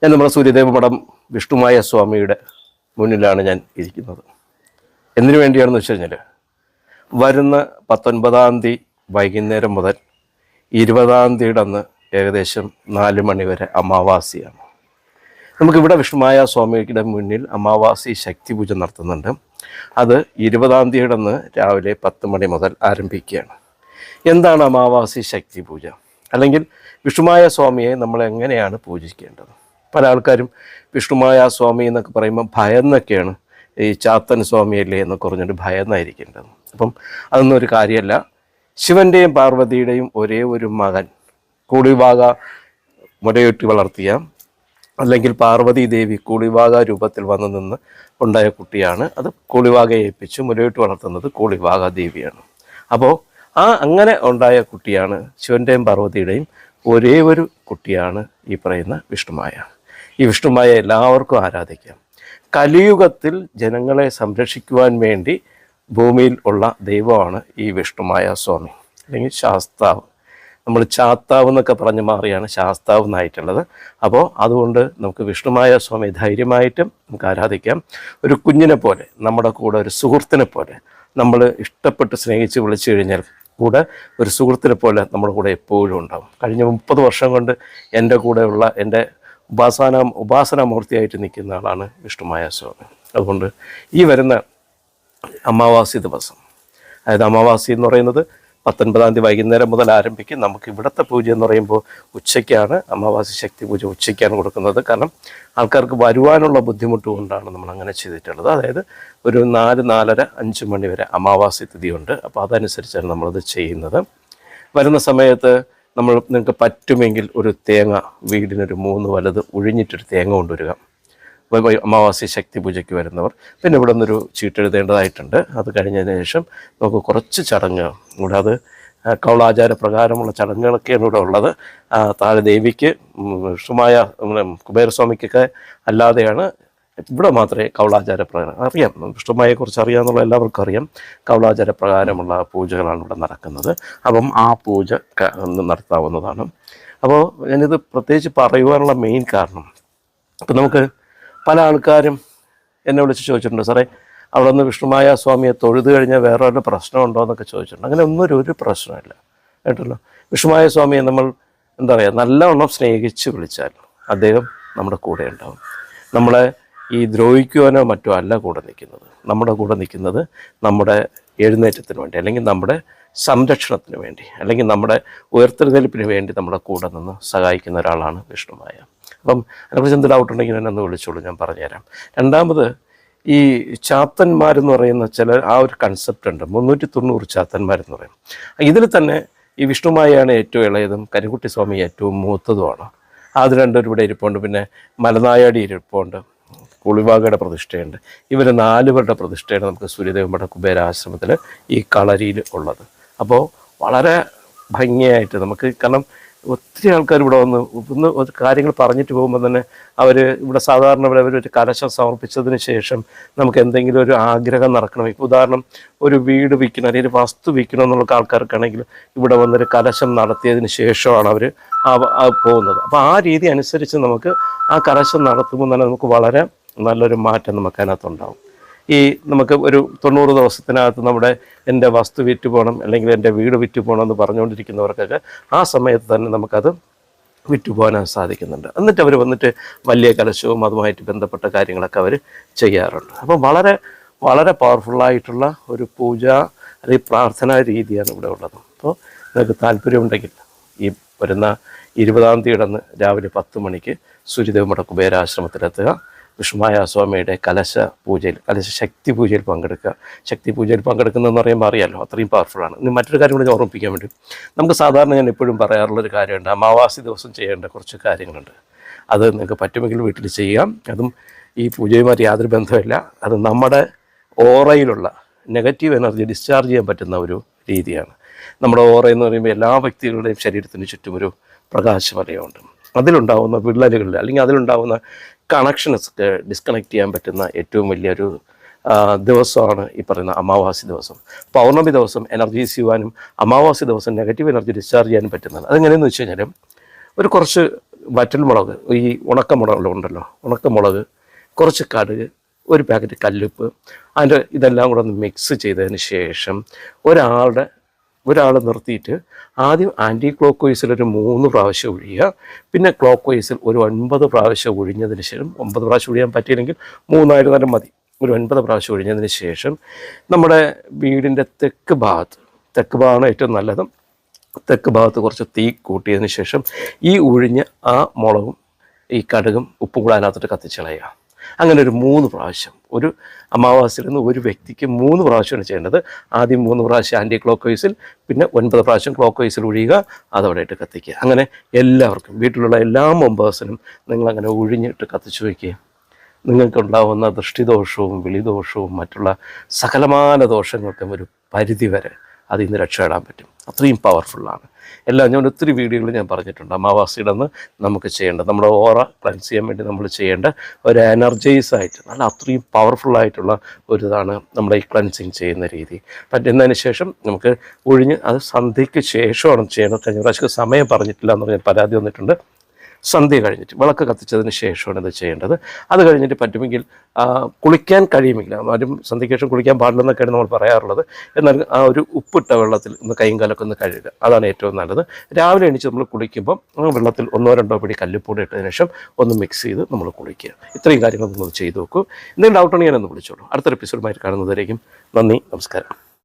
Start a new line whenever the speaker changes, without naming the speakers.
ഞാൻ നമ്മുടെ സൂര്യദേവ മഠം വിഷ്ണുമായ സ്വാമിയുടെ മുന്നിലാണ് ഞാൻ ഇരിക്കുന്നത്. എന്തിനു വേണ്ടിയാണെന്ന് വെച്ച് കഴിഞ്ഞാൽ വരുന്ന 19-ാം തീയതി വൈകുന്നേരം മുതൽ 20-ാം തീയതിയുടെ അന്ന് ഏകദേശം 4 മണി വരെ അമാവാസിയാണ്. നമുക്കിവിടെ വിഷ്ണുമായ സ്വാമിയുടെ മുന്നിൽ അമാവാസി ശക്തി പൂജ നടത്തുന്നുണ്ട്. അത് 20-ാം തീയതിയുടെ അന്ന് രാവിലെ 10 മണി മുതൽ ആരംഭിക്കുകയാണ്. എന്താണ് അമാവാസി ശക്തി പൂജ, അല്ലെങ്കിൽ വിഷ്ണുമായ സ്വാമിയെ നമ്മൾ എങ്ങനെയാണ് പൂജിക്കേണ്ടത്? പല ആൾക്കാരും വിഷ്ണുമായ സ്വാമി എന്നൊക്കെ പറയുമ്പോൾ ഭയന്നൊക്കെയാണ്, ഈ ചാത്തൻ സ്വാമിയല്ലേ എന്നൊക്കെ പറഞ്ഞിട്ട് ഭയന്നായിരിക്കേണ്ടത്. അപ്പം അതൊന്നും ഒരു കാര്യമല്ല. ശിവൻ്റെയും പാർവതിയുടെയും ഒരേ ഒരു മകൻ കൂളിവാക മുലയൂട്ടി വളർത്തിയ, അല്ലെങ്കിൽ പാർവതി ദേവി കൂളിവാക രൂപത്തിൽ വന്നു നിന്ന് ഉണ്ടായ കുട്ടിയാണ്. അത് കൂളിവാകയെ ഏൽപ്പിച്ച് മുലയൂട്ടി വളർത്തുന്നത് കൂളിവാക ദേവിയാണ്. അപ്പോൾ അങ്ങനെ ഉണ്ടായ കുട്ടിയാണ്, ശിവൻ്റെയും പാർവതിയുടെയും ഒരേ ഒരു കുട്ടിയാണ് ഈ പറയുന്ന വിഷ്ണുമായ. ഈ വിഷ്ണുമായ എല്ലാവർക്കും ആരാധിക്കാം. കലിയുഗത്തിൽ ജനങ്ങളെ സംരക്ഷിക്കുവാൻ വേണ്ടി ഭൂമിയിൽ ഉള്ള ദൈവമാണ് ഈ വിഷ്ണുമായ സ്വാമി, അല്ലെങ്കിൽ ശാസ്താവ്. നമ്മൾ ചാത്താവ് എന്നൊക്കെ പറഞ്ഞ് മാറിയാണ് ശാസ്താവ് എന്നായിട്ടുള്ളത്. അപ്പോൾ അതുകൊണ്ട് നമുക്ക് വിഷ്ണുമായ സ്വാമി ധൈര്യമായിട്ടും നമുക്ക് ആരാധിക്കാം. ഒരു കുഞ്ഞിനെ പോലെ, നമ്മുടെ കൂടെ ഒരു സുഹൃത്തിനെ പോലെ, നമ്മൾ ഇഷ്ടപ്പെട്ട് സ്നേഹിച്ച് വിളിച്ചു കഴിഞ്ഞാൽ കൂടെ ഒരു സുഹൃത്തിനെ പോലെ നമ്മുടെ കൂടെ എപ്പോഴും ഉണ്ടാകും. കഴിഞ്ഞ 30 വർഷം കൊണ്ട് എൻ്റെ കൂടെയുള്ള എൻ്റെ ഉപാസനാമൂർത്തിയായിട്ട് നിൽക്കുന്ന ആളാണ് വിഷ്ണുമായ സ്വാമി. അതുകൊണ്ട് ഈ വരുന്ന അമാവാസി ദിവസം, അതായത് അമാവാസി എന്ന് പറയുന്നത് 19-ാം തീയതി വൈകുന്നേരം മുതൽ ആരംഭിക്കും. നമുക്ക് ഇവിടുത്തെ പൂജ എന്ന് പറയുമ്പോൾ ഉച്ചയ്ക്കാണ്, അമാവാസി ശക്തി പൂജ ഉച്ചയ്ക്കാണ് കൊടുക്കുന്നത്. കാരണം ആൾക്കാർക്ക് വരുവാനുള്ള ബുദ്ധിമുട്ട് കൊണ്ടാണ് നമ്മൾ അങ്ങനെ ചെയ്തിട്ടുള്ളത്. അതായത് ഒരു 4, 4:30, 5 മണി വരെ അമാവാസി തിഥിയുണ്ട്. അപ്പോൾ അതനുസരിച്ചാണ് നമ്മളത് ചെയ്യുന്നത്. വരുന്ന സമയത്ത് നിങ്ങൾക്ക് പറ്റുമെങ്കിൽ ഒരു തേങ്ങ, വീടിനൊരു 3 വലത് ഒഴിഞ്ഞിട്ടൊരു തേങ്ങ കൊണ്ടുവരിക, അമാവാസി ശക്തി പൂജയ്ക്ക് വരുന്നവർ. പിന്നെ ഇവിടെ നിന്നൊരു ചീട്ടെഴുതേണ്ടതായിട്ടുണ്ട്. അത് കഴിഞ്ഞതിന് ശേഷം നമുക്ക് കുറച്ച് ചടങ്ങ് ഇവിടെ, അത് കൗളാചാര പ്രകാരമുള്ള ചടങ്ങുകളൊക്കെയാണ് ഇവിടെ ഉള്ളത്. താഴെ ദേവിക്ക്, വിഷ്ണുമായ കുബേരസ്വാമിക്കൊക്കെ അല്ലാതെയാണ്. ഇവിടെ മാത്രമേ കൗളാചാര പ്രകാരം അറിയാം, വിഷ്ണുമായെക്കുറിച്ച് അറിയാമെന്നുള്ള എല്ലാവർക്കും അറിയാം. കൗളാചാര പ്രകാരമുള്ള പൂജകളാണ് ഇവിടെ നടക്കുന്നത്. അപ്പം ആ പൂജ നടത്താവുന്നതാണ്. അപ്പോൾ ഞാനിത് പ്രത്യേകിച്ച് പറയുവാനുള്ള മെയിൻ കാരണം, അപ്പം നമുക്ക് പല ആൾക്കാരും എന്നെ വിളിച്ച് ചോദിച്ചിട്ടുണ്ട്, സാറേ അവിടെ നിന്ന് വിഷ്ണുമായ സ്വാമിയെ തൊഴുത് കഴിഞ്ഞാൽ വേറെ വല്ല പ്രശ്നമുണ്ടോ എന്നൊക്കെ ചോദിച്ചിട്ടുണ്ട്. അങ്ങനെ ഒരു പ്രശ്നമില്ല കേട്ടല്ലോ. വിഷ്ണുമായ സ്വാമിയെ നമ്മൾ എന്താ പറയുക, നല്ലവണ്ണം സ്നേഹിച്ച് വിളിച്ചാൽ അദ്ദേഹം നമ്മുടെ കൂടെ ഉണ്ടാവും. നമ്മളെ ഈ ദ്രോഹിക്കുവാനോ മറ്റോ അല്ല കൂടെ നിൽക്കുന്നത്. നമ്മുടെ കൂടെ നിൽക്കുന്നത് നമ്മുടെ എഴുന്നേറ്റത്തിന് വേണ്ടി, അല്ലെങ്കിൽ നമ്മുടെ സംരക്ഷണത്തിന് വേണ്ടി, അല്ലെങ്കിൽ നമ്മുടെ ഉയർത്തെഴുന്നേൽപ്പിന് വേണ്ടി നമ്മുടെ കൂടെ നിന്ന് സഹായിക്കുന്ന ഒരാളാണ് വിഷ്ണുമായ. അപ്പം അതിനെക്കുറിച്ച് എന്ത് ഡൗട്ട് ഉണ്ടെങ്കിൽ എന്നെ ഒന്ന് വിളിച്ചോളൂ, ഞാൻ പറഞ്ഞുതരാം. രണ്ടാമത്, ഈ ചാത്തന്മാരെന്ന് പറയുന്ന ആ ഒരു കൺസെപ്റ്റ് ഉണ്ട്. 390 ചാത്തന്മാരെന്ന് പറയും. ഇതിൽ തന്നെ ഈ വിഷ്ണുമായാണ് ഏറ്റവും ഇളയതും കരിക്കുട്ടി സ്വാമി ഏറ്റവും മൂത്തതുമാണ്. അത് രണ്ടുപേരും ഇവിടെ ഇരിപ്പുണ്ട്. പിന്നെ മലനായാടി ഇരിപ്പുണ്ട്, കുളിവാകയുടെ പ്രതിഷ്ഠയുണ്ട്. ഇവർ 4 പേരുടെ പ്രതിഷ്ഠയാണ് നമുക്ക് സൂര്യദേവ മഠ കുബേരാശ്രമത്തിൽ ഈ കളരിയിൽ ഉള്ളത്. അപ്പോൾ വളരെ ഭംഗിയായിട്ട് നമുക്ക്, കാരണം ഒത്തിരി ആൾക്കാർ ഇവിടെ ഒന്ന് കാര്യങ്ങൾ പറഞ്ഞിട്ട് പോകുമ്പോൾ തന്നെ അവർ ഇവിടെ സാധാരണ അവരൊരു കലശം സമർപ്പിച്ചതിന് ശേഷം നമുക്ക് എന്തെങ്കിലും ഒരു ആഗ്രഹം നടക്കണം. ഇപ്പോൾ ഉദാഹരണം, ഒരു വീട് വിൽക്കണം അല്ലെങ്കിൽ ഒരു വസ്തു വിൽക്കണം എന്നുള്ള ആൾക്കാർക്കാണെങ്കിൽ ഇവിടെ വന്നൊരു കലശം നടത്തിയതിന് ശേഷമാണ് അവർ പോകുന്നത്. അപ്പോൾ ആ രീതി അനുസരിച്ച് നമുക്ക് ആ കലശം നടത്തുമ്പോൾ തന്നെ നമുക്ക് വളരെ നല്ലൊരു മാറ്റം നമുക്ക് അതിനകത്തുണ്ടാവും. നമുക്ക് ഒരു 90 ദിവസത്തിനകത്ത് എൻ്റെ വസ്തു വിറ്റ് പോകണം, അല്ലെങ്കിൽ എൻ്റെ വീട് വിറ്റ് പോകണം എന്ന് പറഞ്ഞുകൊണ്ടിരിക്കുന്നവർക്കൊക്കെ ആ സമയത്ത് തന്നെ നമുക്കത് വിറ്റുപോകാൻ സാധിക്കുന്നുണ്ട്. എന്നിട്ട് അവർ വന്നിട്ട് വലിയ കലശവും അതുമായിട്ട് ബന്ധപ്പെട്ട കാര്യങ്ങളൊക്കെ അവർ ചെയ്യാറുണ്ട്. അപ്പം വളരെ വളരെ പവർഫുള്ളായിട്ടുള്ള ഒരു പൂജ അല്ലെങ്കിൽ പ്രാർത്ഥനാ രീതിയാണ് ഇവിടെ ഉള്ളത്. അപ്പോൾ നിങ്ങൾക്ക് താല്പര്യമുണ്ടെങ്കിൽ ഈ വരുന്ന 20-ാം തീയതി രാവിലെ 10 മണിക്ക് സൂര്യദേവ മഠ കുബേരാശ്രമത്തിലെത്തുക. വിഷ്ണുമായ സ്വാമിയുടെ കലശ ശക്തി പൂജയിൽ പങ്കെടുക്കുക. ശക്തി പൂജയിൽ പങ്കെടുക്കുന്നതെന്ന് പറയുമ്പോൾ അറിയാമല്ലോ, അത്രയും പവർഫുള്ളാണ്. ഇനി മറ്റൊരു കാര്യം കൂടി ഓർമ്മിപ്പിക്കാൻ വേണ്ടി, നമുക്ക് സാധാരണ ഞാൻ എപ്പോഴും പറയാറുള്ളൊരു കാര്യമുണ്ട്, അമാവാസി ദിവസം ചെയ്യേണ്ട കുറച്ച് കാര്യങ്ങളുണ്ട്. അത് നിങ്ങൾക്ക് പറ്റുമെങ്കിൽ വീട്ടിൽ ചെയ്യാം. അതും ഈ പൂജയുമായിട്ട് യാതൊരു ബന്ധമില്ല. അത് നമ്മുടെ ഓറയിലുള്ള നെഗറ്റീവ് എനർജി ഡിസ്ചാർജ് ചെയ്യാൻ പറ്റുന്ന ഒരു രീതിയാണ്. നമ്മുടെ ഓറ എന്ന് പറയുമ്പോൾ എല്ലാ വ്യക്തികളുടെയും ശരീരത്തിന് ചുറ്റും ഒരു പ്രകാശവലയമുണ്ട്. അതിലുണ്ടാവുന്ന വിള്ളലുകളിൽ, അല്ലെങ്കിൽ അതിലുണ്ടാവുന്ന കണക്ഷൻസ് ഡിസ്കണക്ട് ചെയ്യാൻ പറ്റുന്ന ഏറ്റവും വലിയൊരു ദിവസമാണ് ഈ പറയുന്ന അമാവാസി ദിവസം. പൗർണമി ദിവസം എനർജീസ് ചെയ്യുവാനും അമാവാസി ദിവസം നെഗറ്റീവ് എനർജി ഡിസ്ചാർജ് ചെയ്യാനും പറ്റുന്നതാണ്. അതെങ്ങനെയെന്ന് വെച്ച് കഴിഞ്ഞാൽ, കുറച്ച് വറ്റൽമുളക്, ഈ ഉണക്കമുളക് ഉണ്ടല്ലോ, ഉണക്കമുളക്, കുറച്ച് കടുക്, ഒരു പാക്കറ്റ് കല്ലുപ്പ്, അതിൻ്റെ ഇതെല്ലാം കൂടെ ഒന്ന് മിക്സ് ചെയ്തതിന് ശേഷം ഒരാൾ നിർത്തിയിട്ട് ആദ്യം ആൻറ്റി ക്ലോക്ക് വൈസിലൊരു 3 പ്രാവശ്യം ഒഴിയുക, പിന്നെ ക്ലോക്ക് വൈസിൽ ഒരു 9 പ്രാവശ്യം ഒഴിഞ്ഞതിന് ശേഷം, 9 പ്രാവശ്യം ഒഴിയാൻ പറ്റിയില്ലെങ്കിൽ 3 ആയിരുന്നാലും മതി, ഒരു 9 പ്രാവശ്യം ഒഴിഞ്ഞതിന് ശേഷം നമ്മുടെ വീടിൻ്റെ തെക്ക് ഭാഗമാണ് ഏറ്റവും നല്ലത്. തെക്ക് ഭാഗത്ത് കുറച്ച് തീ കൂട്ടിയതിന് ശേഷം ഈ ഒഴിഞ്ഞ ആ മുളകും ഈ കടുകും ഉപ്പും കൂടെ അതിനകത്തോട്ട് കത്തിച്ച് കളയുക. അങ്ങനെ ഒരു 3 പ്രാവശ്യം, ഒരു അമാവാസിയിൽ നിന്ന് ഒരു വ്യക്തിക്ക് 3 പ്രാവശ്യമാണ് ചെയ്യേണ്ടത്. ആദ്യം 3 പ്രാവശ്യം ആൻറ്റി ക്ലോക്ക് വൈസിൽ, പിന്നെ 9 പ്രാവശ്യം ക്ലോക്ക് വൈസിൽ ഒഴിയുക, അതവിടെ ഇട്ട് കത്തിക്കുക. അങ്ങനെ എല്ലാവർക്കും, വീട്ടിലുള്ള എല്ലാ മെമ്പേഴ്സിനും നിങ്ങളങ്ങനെ ഒഴിഞ്ഞിട്ട് കത്തിച്ചു വയ്ക്കുക. നിങ്ങൾക്കുണ്ടാവുന്ന ദൃഷ്ടിദോഷവും വിളിദോഷവും മറ്റുള്ള സകലമാന ദോഷങ്ങൾക്കും ഒരു പരിധിവരെ അതിൽ നിന്ന് രക്ഷപ്പെടാൻ പറ്റും. അത്രയും പവർഫുള്ളാണ്. ഞാൻ ഒത്തിരി വീഡിയോകൾ ഞാൻ പറഞ്ഞിട്ടുണ്ട്. അമാവാസിയുടെ അന്ന് നമുക്ക് ചെയ്യേണ്ടത്, നമ്മുടെ ഓറ ക്ലൻസ് ചെയ്യാൻ വേണ്ടി നമ്മൾ ചെയ്യേണ്ട ഒരു എനർജൈസായിട്ട് നല്ല അത്രയും പവർഫുള്ളായിട്ടുള്ള ഒരിതാണ് നമ്മുടെ ഈ ക്ലൻസിങ് ചെയ്യുന്ന രീതി. പറ്റുന്നതിന് ശേഷം നമുക്ക് ഒഴിഞ്ഞ്, അത് സന്ധ്യയ്ക്ക് ശേഷമാണ് ചെയ്യണം. കഴിഞ്ഞ പ്രാവശ്യം സമയം പറഞ്ഞിട്ടില്ല എന്ന് പറഞ്ഞാൽ പരാതി വന്നിട്ടുണ്ട്. സന്ധ്യ കഴിഞ്ഞിട്ട് വിളക്ക് കത്തിച്ചതിന് ശേഷമാണ് ഇത് ചെയ്യേണ്ടത്. അത് കഴിഞ്ഞിട്ട് പറ്റുമെങ്കിൽ കുളിക്കാൻ കഴിയുമില്ല, ആരും സന്ധ്യയ്ക്ക് ശേഷം കുളിക്കാൻ പാടില്ലെന്നൊക്കെയാണ് നമ്മൾ പറയാറുള്ളത്. എന്നാൽ ആ ഒരു ഉപ്പിട്ട വെള്ളത്തിൽ ഒന്ന് കൈയും കാലൊക്കെ ഒന്ന് കഴുകുക, അതാണ് ഏറ്റവും നല്ലത്. രാവിലെ എണീച്ച് നമ്മൾ കുളിക്കുമ്പം ആ വെള്ളത്തിൽ 1-2 പിടി കല്ലുപ്പൊടി ഇട്ടതിന് ശേഷം ഒന്ന് മിക്സ് ചെയ്ത് നമ്മൾ കുളിക്കുക. ഇത്രയും കാര്യങ്ങൾ നിങ്ങൾ ചെയ്തു നോക്കൂ. എന്തെങ്കിലും ഡൗട്ട് ഉണ്ടെങ്കിൽ ഞാനൊന്ന് വിളിച്ചോളൂ. അടുത്തൊരു എപ്പിസോഡുമായിട്ട് കാണുന്നതായിരിക്കും. നന്ദി, നമസ്കാരം.